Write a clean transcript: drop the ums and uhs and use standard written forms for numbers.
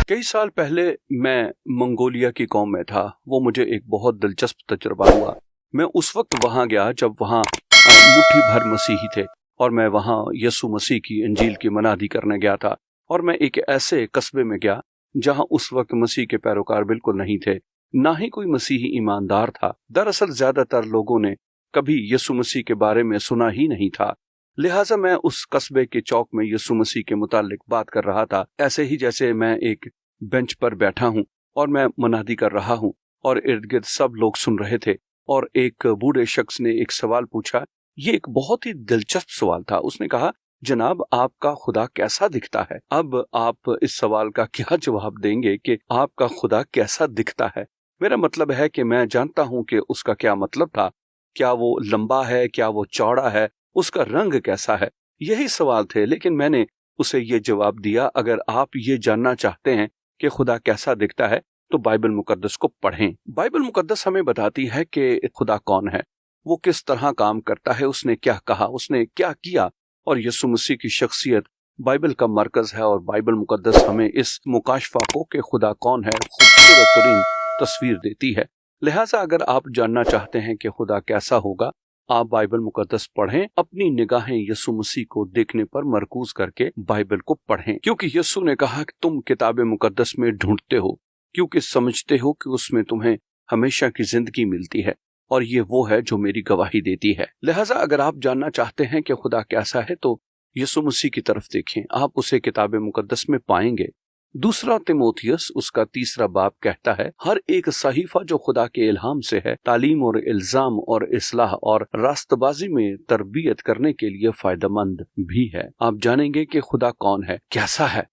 कई साल पहले मैं मंगोलिया की कौम में था। वो मुझे एक बहुत दिलचस्प तजुर्बा हुआ। मैं उस वक्त वहां गया जब वहां मुट्ठी भर मसीही थे और मैं वहां यीशु मसीह की इंजील की मनादी करने गया था। और मैं एक ऐसे कस्बे में गया जहां उस वक्त मसीह के पैरोकार बिल्कुल नहीं थे, ना ही कोई मसीही ईमानदार था। दरअसल ज्यादातर लोगों ने कभी यीशु मसीह के बारे में सुना ही नहीं था। लिहाजा मैं उस कस्बे के चौक में यीशु मसीह के मुतालिक बात कर रहा था, ऐसे ही जैसे मैं एक बेंच पर बैठा हूं और मैं मनादी कर रहा हूं और इर्द गिर्द सब लोग सुन रहे थे। और एक बूढ़े शख्स ने एक सवाल पूछा। ये एक बहुत ही दिलचस्प सवाल था। उसने कहा, जनाब, आपका खुदा कैसा दिखता है? अब आप इस सवाल का क्या जवाब देंगे कि आपका खुदा कैसा दिखता है? मेरा मतलब है कि मैं जानता हूं कि उसका क्या मतलब था। क्या वो लंबा है? क्या वो चौड़ा है? उसका रंग कैसा है? यही सवाल थे, लेकिन मैंने उसे ये जवाब दिया, अगर आप ये जानना चाहते हैं कि खुदा कैसा दिखता है तो बाइबल मुकद्दस को पढ़ें। बाइबल मुकद्दस हमें बताती है कि खुदा कौन है, वो किस तरह काम करता है, उसने क्या कहा, उसने क्या किया। और यीशु मसीह की शख्सियत बाइबल का मरकज है और बाइबल मुकद्दस हमें इस मुकाशफा को कि खुदा कौन है खूबसूरत तरीन तस्वीर देती है। लिहाजा अगर आप जानना चाहते हैं कि खुदा कैसा होगा, आप बाइबल मुकद्दस पढ़ें, अपनी निगाहें यीशु मसीह को देखने पर मरकूज करके बाइबल को पढ़ें, क्योंकि यीशु ने कहा कि तुम किताब मुकद्दस में ढूंढते हो क्योंकि समझते हो कि उसमें तुम्हें हमेशा की जिंदगी मिलती है, और ये वो है जो मेरी गवाही देती है। लिहाजा अगर आप जानना चाहते हैं कि खुदा कैसा है तो यीशु मसीह की तरफ देखें, आप उसे किताब मुकद्दस में पाएंगे। दूसरा तिमोथियस उसका 3 बाब कहता है, हर एक सहीफा जो खुदा के इल्हाम से है तालीम और इल्जाम और इस्लाह और रास्तबाजी में तरबियत करने के लिए फायदेमंद भी है। आप जानेंगे कि खुदा कौन है, कैसा है,